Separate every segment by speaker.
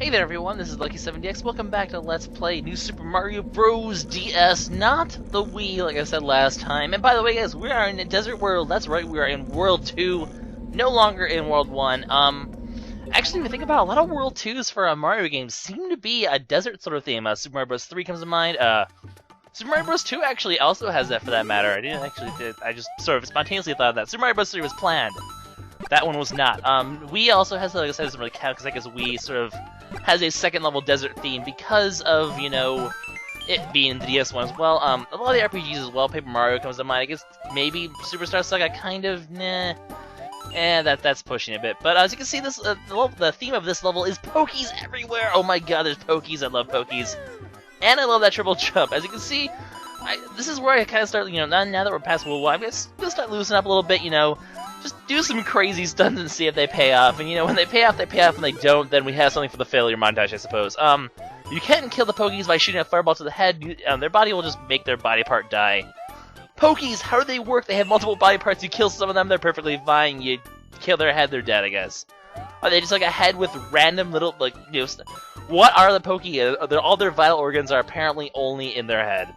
Speaker 1: Hey there everyone, this is LuckySevenDX. Welcome back to Let's Play New Super Mario Bros. DS, not the Wii, like I said last time. And by the way, guys, we are in a desert world. That's right, we are in World 2, no longer in World 1. Actually, if you think about it, a lot of World 2s for Mario games seem to be a desert sort of theme. Super Mario Bros. 3 comes to mind. Super Mario Bros. 2 actually also has that, for that matter. I just sort of spontaneously thought of that. Super Mario Bros. 3 was planned. That one was not. Wii also has, like I said, doesn't really count, because I guess Wii sort of has a second level desert theme because of, you know, it being the DS one as well. A lot of the RPGs as well. Paper Mario comes to mind. I guess maybe Superstar Saga kind of, nah. That's pushing a bit. But as you can see, this the theme of this level is Pokies everywhere. Oh my god, there's Pokies. I love Pokies. And I love that triple jump. As you can see, this is where I kind of start, you know, now that we're past World 1, I'm going to start loosening up a little bit, you know. Just do some crazy stunts and see if they pay off. And, you know, when they pay off, they pay off. When they don't, then we have something for the failure montage, I suppose. You can't kill the Pokies by shooting a fireball to the head. Their body will just make their body part die. Pokies, how do they work? They have multiple body parts. You kill some of them, they're perfectly fine. You kill their head, they're dead, I guess. Are they just like a head with random little, like, you know, what are the Pokies? All their vital organs are apparently only in their head.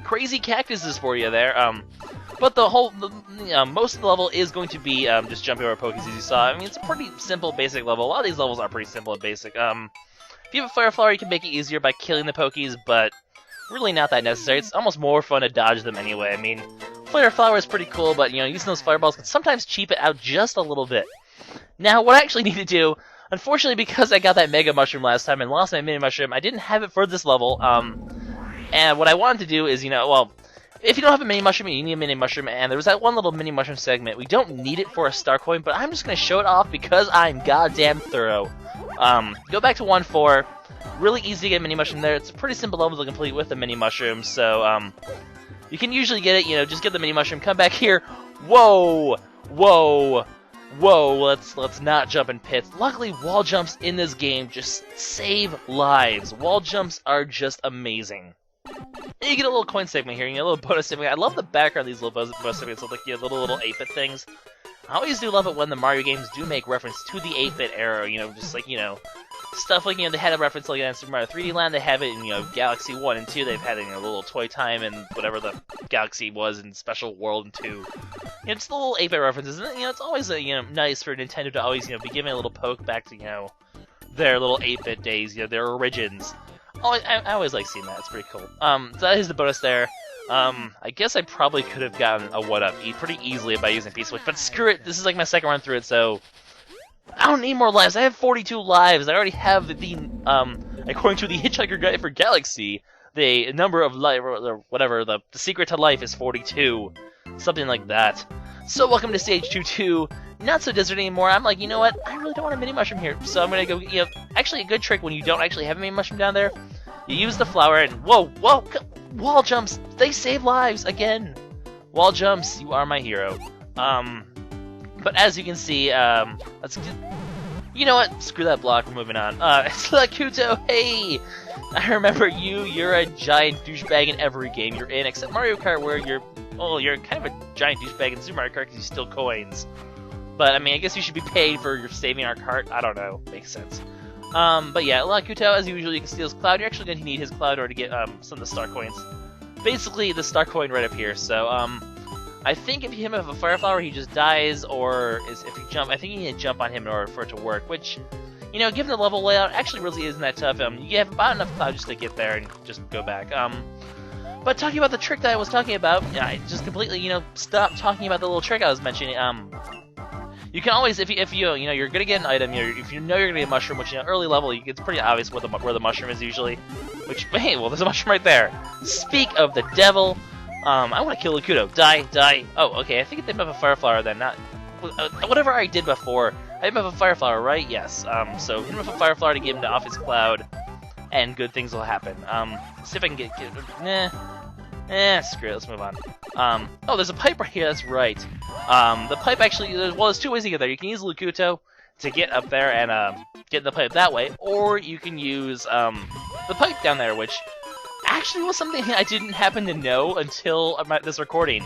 Speaker 1: Crazy cactuses for you there. But most of the level is going to be just jumping over Pokies, as you saw. I mean, it's a pretty simple, basic level. A lot of these levels are pretty simple and basic. If you have a Fire Flower, you can make it easier by killing the Pokies, but really not that necessary. It's almost more fun to dodge them anyway. I mean, Flare Flower is pretty cool, but, you know, using those fireballs can sometimes cheap it out just a little bit. Now, what I actually need to do, unfortunately, because I got that Mega Mushroom last time and lost my Mini Mushroom, I didn't have it for this level. And what I wanted to do is, you know, well, if you don't have a Mini Mushroom, you need a Mini Mushroom, and there was that one little Mini Mushroom segment. We don't need it for a Star Coin, but I'm just going to show it off because I'm goddamn thorough. Go back to 1-4. Really easy to get a Mini Mushroom there. It's a pretty simple level to complete with the Mini Mushroom, so, you can usually get it, you know, just get the Mini Mushroom, come back here. Whoa! Whoa! Whoa, let's not jump in pits. Luckily, wall jumps in this game just save lives. Wall jumps are just amazing. And you get a little coin segment here, you get a little bonus segment. I love the background of these little bonus segments, so like, you know, little 8-bit things. I always do love it when the Mario games do make reference to the 8-bit era, you know, just like, you know, stuff like, you know, they had a reference like in Super Mario 3D Land, they have it in, you know, Galaxy 1 and 2, they've had it in a little Toy Time and whatever the Galaxy was in Special World and 2. You know, just the little 8-bit references, and, you know, it's always, you know, nice for Nintendo to always, you know, be giving a little poke back to, you know, their little 8-bit days, you know, their origins. Oh, I always like seeing that. It's pretty cool. So that is the bonus there. I guess I probably could have gotten a 1-up pretty easily by using P-Switch, but screw it. This is like my second run through it, so I don't need more lives. I have 42 lives. I already have the according to the Hitchhiker Guide for Galaxy, the number of life, or whatever, the secret to life is 42. Something like that. So welcome to Stage 2-2. Not so desert anymore. I'm like, you know what? I really don't want a Mini Mushroom here. So I'm going to go, you know, actually a good trick when you don't actually have a Mini Mushroom down there. You use the flower and, whoa, wall jumps. They save lives again. Wall jumps, you are my hero. But as you can see, you know what? Screw that block, we're moving on. It's Lacuna, hey! I remember you, you're a giant douchebag in every game you're in, except Mario Kart where you're kind of a giant douchebag in Super Mario Kart because you steal coins. But, I mean, I guess you should be paid for your saving our cart. I don't know. Makes sense. But yeah, Lacuna, as usual, you can steal his Cloud. You're actually going to need his Cloud in order to get some of the Star Coins. Basically, the Star Coin right up here. So, I think if you hit him with a Fire Flower, he just dies, or if you jump, I think you need to jump on him in order for it to work, which, you know, given the level layout, actually really isn't that tough. You have about enough Cloud just to get there and just go back. But talking about the trick that I was talking about, I just completely, you know, stopped talking about the little trick I was mentioning. You can always, if you know, you're gonna get an item, if you know you're gonna get a mushroom, which, you know, early level, it's pretty obvious where the mushroom is usually. Which, hey, well, there's a mushroom right there. Speak of the devil, I want to kill Lacuna. Die. Oh, okay, I think they have a Fire Flower then, not whatever I did before. I have a Fire Flower, right? Yes. So hit him with a Fire Flower to get him to off his Cloud, and good things will happen. See if I can get screw it, let's move on. Oh, there's a pipe right here, that's right. The pipe actually, there's two ways to get there. You can use Lacuna to get up there and get in the pipe that way, or you can use the pipe down there, which actually was something I didn't happen to know until this recording.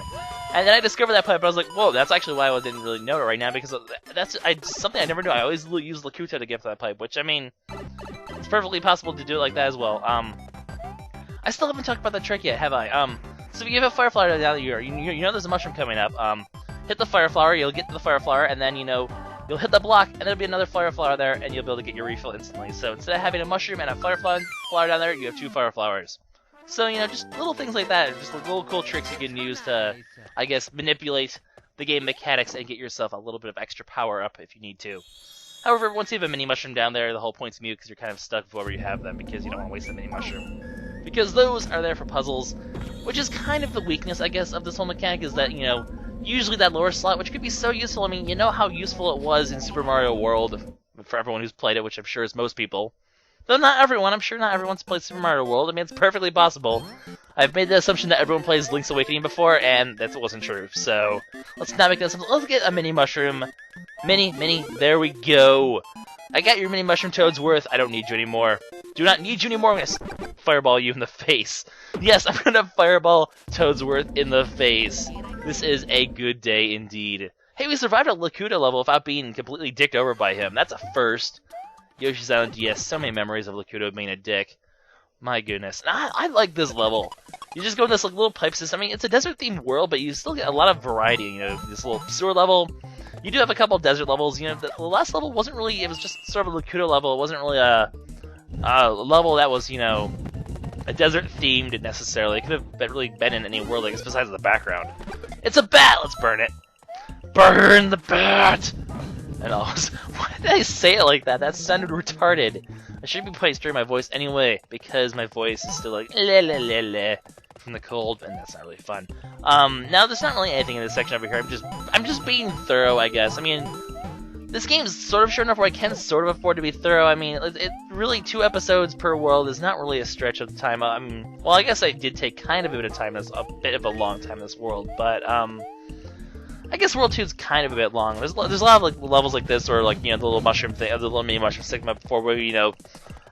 Speaker 1: And then I discovered that pipe, and I was like, whoa, that's actually why I didn't really know it right now, because that's something I never knew. I always use Lacuna to get to that pipe, which, I mean, It's perfectly possible to do it like that as well. I still haven't talked about the trick yet, have I? So if you have a fire flower down there, you know there's a mushroom coming up. Hit the fire flower, you'll get to the fire flower, and then, you know, you'll hit the block, and there'll be another fire flower there, and you'll be able to get your refill instantly. So instead of having a mushroom and a fire flower down there, you have 2 fire flowers. So, you know, just little things like that, just like little cool tricks you can use to, I guess, manipulate the game mechanics and get yourself a little bit of extra power up if you need to. However, once you have a mini mushroom down there, the whole point's mute because you're kind of stuck with wherever you have them because you don't want to waste the mini mushroom. Because those are there for puzzles, which is kind of the weakness, I guess, of this whole mechanic, is that, you know, usually that lower slot, which could be so useful. I mean, you know how useful it was in Super Mario World for everyone who's played it, which I'm sure is most people. Though not everyone, I'm sure not everyone's played Super Mario World. I mean, it's perfectly possible. I've made the assumption that everyone plays Link's Awakening before, and that wasn't true. So, let's not make that assumption. Let's get a mini mushroom. Mini, there we go. I got your mini mushroom, Toadsworth. I don't need you anymore. Do not need you anymore. I'm gonna fireball you in the face. Yes, I'm gonna fireball Toadsworth in the face. This is a good day indeed. Hey, we survived a Lacuna level without being completely dicked over by him. That's a first. Yoshi's Island DS, so many memories of Lacuna being a dick. My goodness. And I like this level. You just go in this like, little pipe system. I mean, it's a desert-themed world, but you still get a lot of variety. You know, this little sewer level. You do have a couple of desert levels. You know, the last level wasn't really, it was just sort of a Lacuna level. It wasn't really a level that was, you know, a desert-themed necessarily. It could have really been in any world, I guess, besides the background. It's a bat! Let's burn it. Burn the bat! And all. Why did I say it like that? That sounded retarded. I shouldn't be playing straight my voice anyway, because my voice is still like le from the cold, and that's not really fun. Now there's not really anything in this section over here. I'm just being thorough, I guess. I mean, this game's sort of short enough where I can sort of afford to be thorough. I mean, it really 2 episodes per world is not really a stretch of the time. I mean, well, I guess I did take kind of a bit of time. That's a bit of a long time in this world, but I guess World 2 is kind of a bit long. There's a lot of like levels like this, or like, you know, the little mushroom thing, the little mini mushroom segment before, where, you know,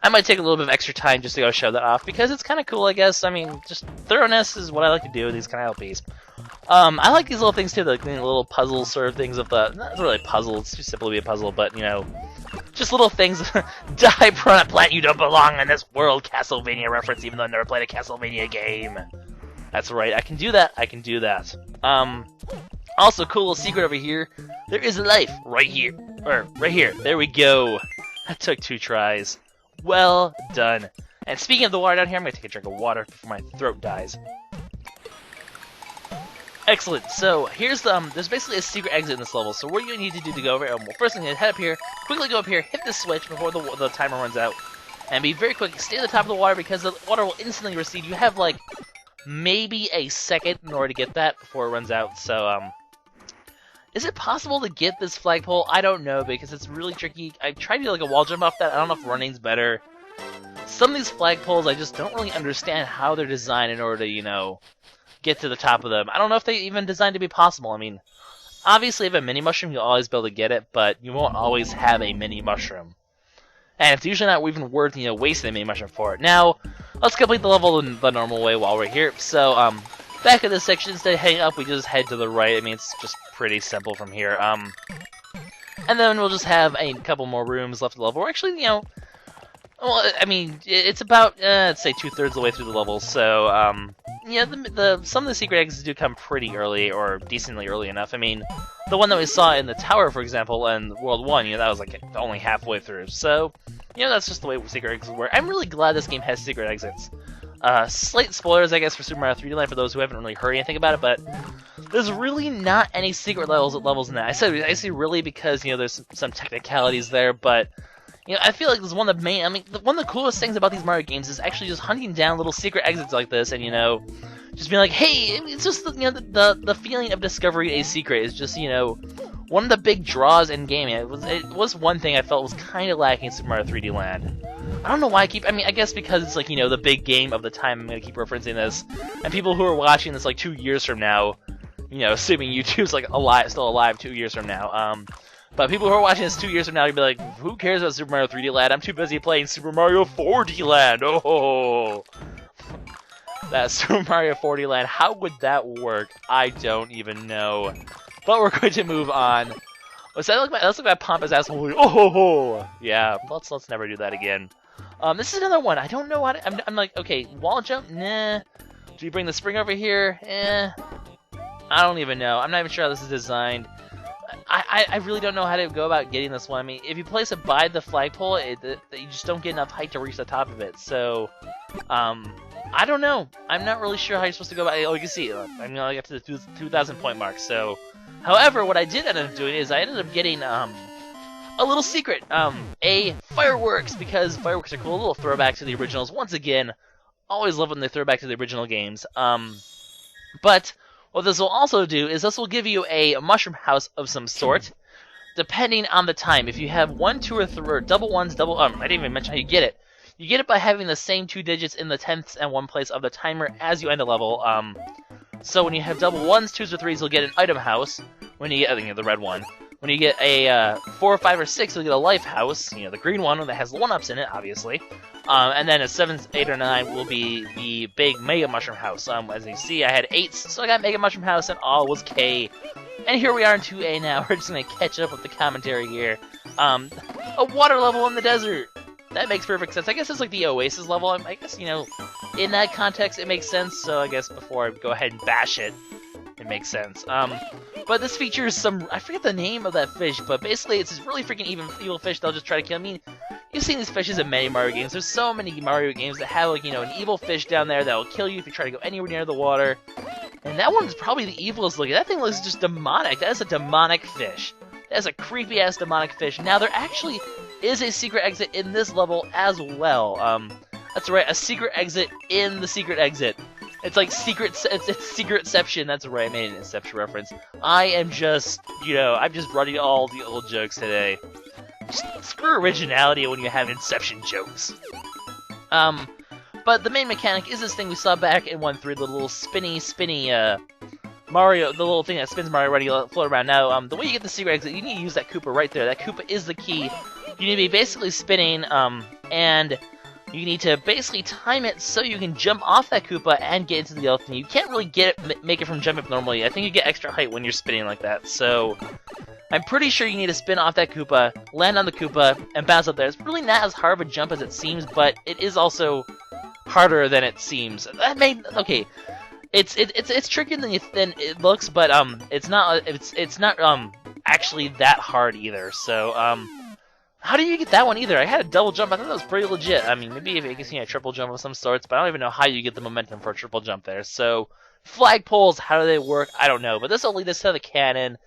Speaker 1: I might take a little bit of extra time just to go show that off because it's kind of cool, I guess. I mean, just thoroughness is what I like to do with these kind of LPs. I like these little things too, like the little puzzle sort of things of the, not really a puzzle, it's too simple to be a puzzle, but, you know, just little things. Die, prone plant, you don't belong in this world. Castlevania reference, even though I've never played a Castlevania game. That's right, I can do that. Also, cool little secret over here. There is a life right here. Or, right here. There we go. That took 2 tries. Well done. And speaking of the water down here, I'm going to take a drink of water before my throat dies. Excellent. So, here's there's basically a secret exit in this level. So what you need to do to go over well, first I'm going to head up here, quickly go up here, hit the switch before the timer runs out. And be very quick. Stay at the top of the water because the water will instantly recede. You have, like, maybe a second in order to get that before it runs out. So, is it possible to get this flagpole? I don't know, because it's really tricky. I tried to do like a wall jump off that. I don't know if running's better. Some of these flagpoles, I just don't really understand how they're designed in order to, you know, get to the top of them. I don't know if they even designed to be possible. I mean, obviously if you have a mini mushroom, you'll always be able to get it, but you won't always have a mini mushroom. And it's usually not even worth, you know, wasting a mini mushroom for it. Now, let's complete the level in the normal way while we're here. So, back in this section, instead of heading up, we just head to the right. I mean, it's just pretty simple from here. And then we'll just have a couple more rooms left to the level. We're actually, you know, well, I mean, it's about, let's say 2/3 of the way through the level. So, yeah, some of the secret exits do come pretty early, or decently early enough. I mean, the one that we saw in the tower, for example, in World 1, you know, that was like only halfway through. So, you know, that's just the way secret exits work. I'm really glad this game has secret exits. Slight spoilers, I guess, for Super Mario 3D Land for those who haven't really heard anything about it, but there's really not any secret levels in that. I say really because, you know, there's some technicalities there, but, you know, I feel like this is one of the main, I mean, one of the coolest things about these Mario games is actually just hunting down little secret exits like this, and, you know, just being like, hey, it's just, you know, the feeling of discovering a secret is just, you know, one of the big draws in gaming. It was one thing I felt was kind of lacking in Super Mario 3D Land. I don't know why I mean, I guess because it's like, you know, the big game of the time. I'm going to keep referencing this. And people who are watching this like 2 years from now, you know, assuming YouTube's like still alive 2 years from now. But people who are watching this 2 years from now, you'll be like, who cares about Super Mario 3D Land? I'm too busy playing Super Mario 4D Land. Oh, that Super Mario 4D Land. How would that work? I don't even know. But we're going to move on. Let's look at my pompous asshole. Oh, yeah, let's never do that again. This is another one. I don't know how to... I'm like, okay, wall jump? Nah. Do you bring the spring over here? I don't even know. I'm not even sure how this is designed. I really don't know how to go about getting this one. I mean, if you place it by the flagpole, you just don't get enough height to reach the top of it. So, I don't know. I'm not really sure how you're supposed to go about it. Oh, you can see, I mean, I got to the 2,000 point mark. So, however, what I did end up doing is I ended up getting a little secret, a fireworks, because fireworks are cool. A little throwback to the originals. Once again, always love when they throw back to the original games. But what this will also do is this will give you a mushroom house of some sort, depending on the time. If you have 1, 2, or 3, or double ones, I didn't even mention how you get it. You get it by having the same 2 digits in the 10th and 1 place of the timer as you end a level. So when you have double 1s, 2s, or 3s, you'll get an item house. When you get, I think the red one. When you get a 4, 5, or 6, you'll get a life house. You know, the green one that has 1-ups in it, obviously. And then a 7, 8, or 9 will be the big Mega Mushroom House. As you see, I had 8s, so I got Mega Mushroom House, and all was K. And here we are in 2A now. We're just going to catch up with the commentary here. A water level in the desert. That makes perfect sense. I guess it's like the Oasis level. I guess, you know, in that context, it makes sense. So I guess before I go ahead and bash it, it makes sense. But this features some... I forget the name of that fish, but basically it's this really freaking evil fish that'll just try to kill me. You've seen these fishes in many Mario games. There's so many Mario games that have, like, you know, an evil fish down there that will kill you if you try to go anywhere near the water. And that one's probably the evilest looking. That thing looks just demonic. That is a demonic fish. That is a creepy-ass demonic fish. Now, there actually is a secret exit in this level as well. That's right, a secret exit in the secret exit. It's like it's Secretception. That's right, I made an Inception reference. I am just, you know, I'm just running all the old jokes today. Just screw originality when you have Inception jokes. But the main mechanic is this thing we saw back in 1-3, the little spinny, Mario, the little thing that spins Mario ready to float around. Now, the way you get the secret exit, you need to use that Koopa right there. That Koopa is the key. You need to be basically spinning, and you need to basically time it so you can jump off that Koopa and get into the other thing. You can't really make it from jumping up normally. I think you get extra height when you're spinning like that. So I'm pretty sure you need to spin off that Koopa, land on the Koopa, and bounce up there. It's really not as hard of a jump as it seems, but it is also harder than it seems. Okay. It's trickier than it looks, but it's not actually that hard either. So how do you get that one either? I had a double jump. I thought that was pretty legit. I mean, maybe if you can a triple jump of some sorts, but I don't even know how you get the momentum for a triple jump there. So flagpoles, how do they work? I don't know, but this will lead us to the cannon.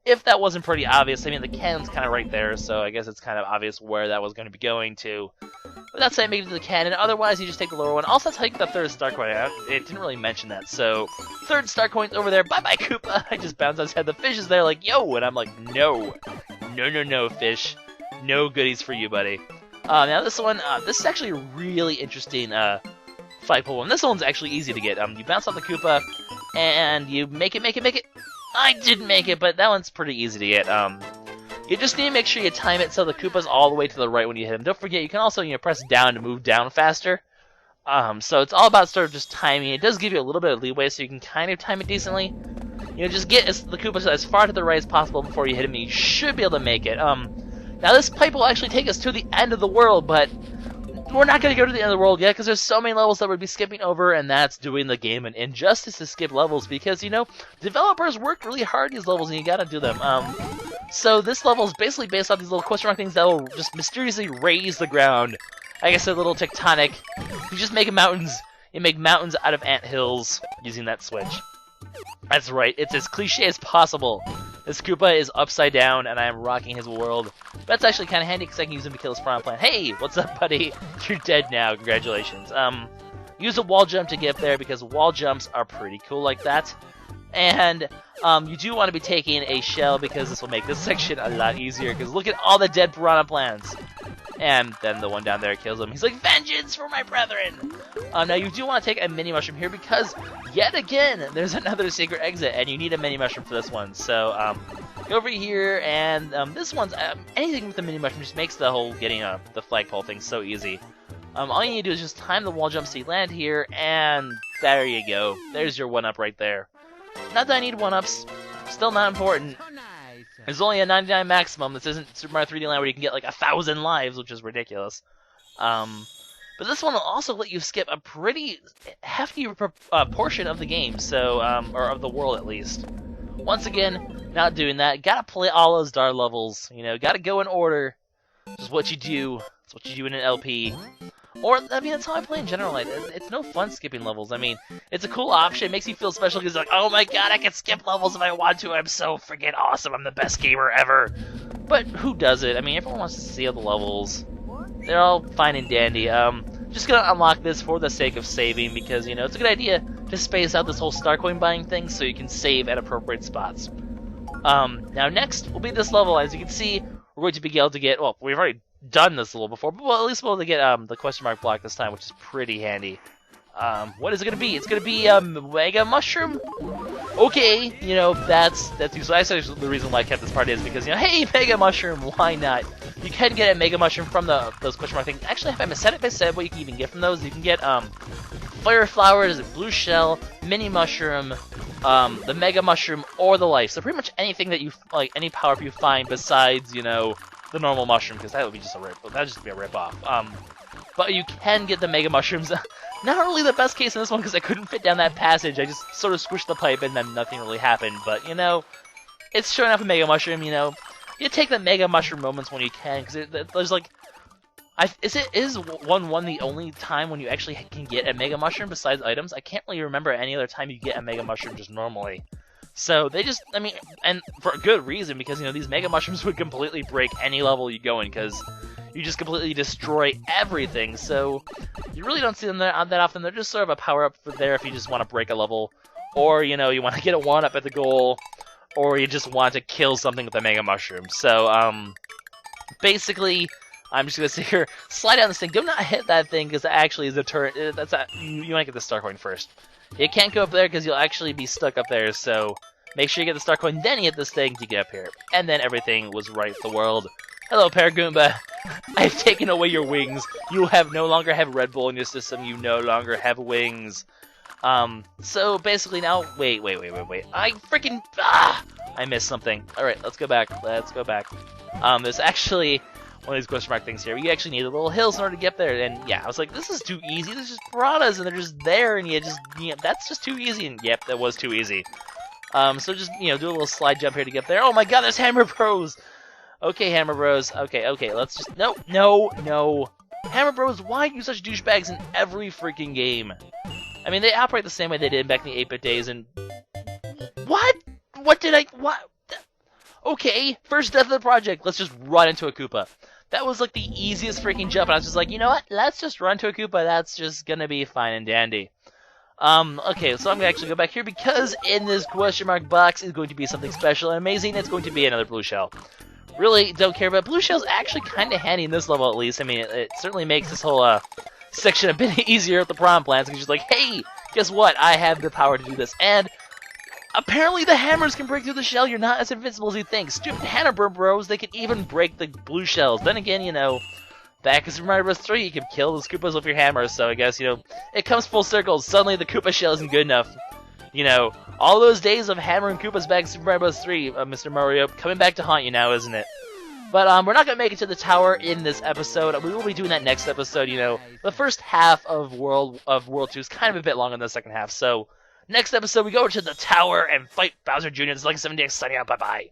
Speaker 1: If that wasn't pretty obvious, I mean, the cannon's kind of right there, so I guess it's kind of obvious where that was going to be going to. But that's how you make it to the cannon. Otherwise, you just take the lower one. Also, that's how you get the third star coin. It didn't really mention that. So, third star coin's over there. Bye-bye, Koopa. I just bounced outside. The fish is there like, yo, and I'm like, no. No, fish. No goodies for you, buddy. Now, this one, this is actually a really interesting flagpole one. This one's actually easy to get. You bounce off the Koopa, and you make it. I didn't make it, but that one's pretty easy to get. You just need to make sure you time it so the Koopa's all the way to the right when you hit him. Don't forget, you can also, you know, press down to move down faster. So it's all about sort of just timing. It does give you a little bit of leeway, so you can kind of time it decently. You know, just get the Koopa as far to the right as possible before you hit him, and you should be able to make it. Now this pipe will actually take us to the end of the world, but we're not going to go to the end of the world yet, because there's so many levels that we'd be skipping over, and that's doing the game an injustice to skip levels, because, you know, developers worked really hard these levels, and you gotta do them. So this level is basically based off these little question mark things that will just mysteriously raise the ground. I guess a little tectonic. You just make mountains. You make mountains out of anthills using that switch. That's right, it's as cliche as possible. This Koopa is upside down, and I am rocking his world. That's actually kind of handy, because I can use him to kill his piranha plant. Hey, what's up, buddy? You're dead now, congratulations. Use a wall jump to get up there, because wall jumps are pretty cool like that. And you do want to be taking a shell, because this will make this section a lot easier, because look at all the dead piranha plants. And then the one down there kills him. He's like, vengeance for my brethren! Now, you do want to take a mini mushroom here, because, yet again, there's another secret exit, and you need a mini mushroom for this one. So, go over here, and this one's, anything with the mini mushroom just makes the whole getting the flagpole thing so easy. All you need to do is just time the wall jump so you land here, and there you go. There's your 1-up right there. Not that I need 1-ups, still not important. There's only a 99 maximum. This isn't Super Mario 3D Land where you can get like 1,000 lives, which is ridiculous. But this one will also let you skip a pretty hefty portion of the game, so or of the world at least. Once again, not doing that. Gotta play all those Dar levels. You know, gotta go in order. Just what you do. It's what you do in an LP. Or, I mean, that's how I play in general. It's no fun skipping levels. I mean, it's a cool option. It makes you feel special because, like, oh my god, I can skip levels if I want to. I'm so freaking awesome. I'm the best gamer ever. But who does it? I mean, everyone wants to see all the levels. They're all fine and dandy. Just gonna unlock this for the sake of saving because, you know, it's a good idea to space out this whole star coin buying thing so you can save at appropriate spots. Now next will be this level. As you can see, we're going to be able to get, well, we've already done this a little before, but at least we'll be able to get the question mark block this time, which is pretty handy. What is it gonna be? It's gonna be Mega Mushroom. Okay, you know, that's useful. That's actually the reason why I kept this part is because, you know, hey, Mega Mushroom, why not? You can get a Mega Mushroom from those question mark things. Actually, if I said what you can even get from those, you can get Fire Flowers, Blue Shell, Mini Mushroom, the Mega Mushroom, or the Life. So pretty much anything that you like, any power up you find besides, you know, the normal mushroom, because that would be just a rip. That would just be a rip off. But you can get the Mega Mushrooms. Not really the best case in this one because I couldn't fit down that passage. I just sort of squished the pipe and then nothing really happened. But, you know, it's sure enough a Mega Mushroom, you know. You take the Mega Mushroom moments when you can, because there's like... Is 1-1 the only time when you actually can get a Mega Mushroom besides items? I can't really remember any other time you get a Mega Mushroom just normally. So they just, I mean, and for a good reason, because, you know, these Mega Mushrooms would completely break any level you go in, because you just completely destroy everything. So you really don't see them there that often. They're just sort of a power-up for there if you just want to break a level, or, you know, you want to get a 1-up at the goal, or you just want to kill something with a Mega Mushroom. So, basically, I'm just going to sit here, slide down this thing. Do not hit that thing, because that actually is a turret. You want to get the star coin first. You can't go up there, because you'll actually be stuck up there, so make sure you get the star coin, then you hit this thing to get up here. And then everything was right for the world. Hello, Paragoomba. I've taken away your wings. You no longer have Red Bull in your system. You no longer have wings. So basically now, wait. I freaking, I missed something. Alright, let's go back. There's actually one of these question mark things here. You actually need the little hills in order to get there. And yeah, I was like, this is too easy. There's just piranhas and they're just there and that's just too easy. And yep, that was too easy. So just, you know, do a little slide jump here to get there. Oh my god, there's Hammer Bros! Okay, Hammer Bros. Okay, let's just... No. Hammer Bros, why are you such douchebags in every freaking game? I mean, they operate the same way they did back in the 8-bit days, and... What? What? Okay, first death of the project, let's just run into a Koopa. That was, like, the easiest freaking jump, and I was just like, you know what? Let's just run to a Koopa, that's just gonna be fine and dandy. Okay, so I'm gonna actually go back here, because in this question mark box is going to be something special and amazing. It's going to be another blue shell. Really don't care, but blue shell's actually kind of handy in this level at least. I mean, it certainly makes this whole section a bit easier with the prom plans, because she's like, hey, guess what? I have the power to do this. And apparently the hammers can break through the shell. You're not as invincible as you think. Stupid Hammer Bros, they can even break the blue shells. Then again, you know, back in Super Mario Bros. 3, you can kill those Koopas with your hammer, so I guess, you know, it comes full circle. Suddenly the Koopa shell isn't good enough. You know, all those days of hammering Koopas back in Super Mario Bros. 3, Mr. Mario, coming back to haunt you now, isn't it? But we're not going to make it to the tower in this episode. We will be doing that next episode, you know. The first half of World 2 is kind of a bit longer than the second half. So, next episode, we go to the tower and fight Bowser Jr. This is LuckySevenDX signing out. Bye-bye.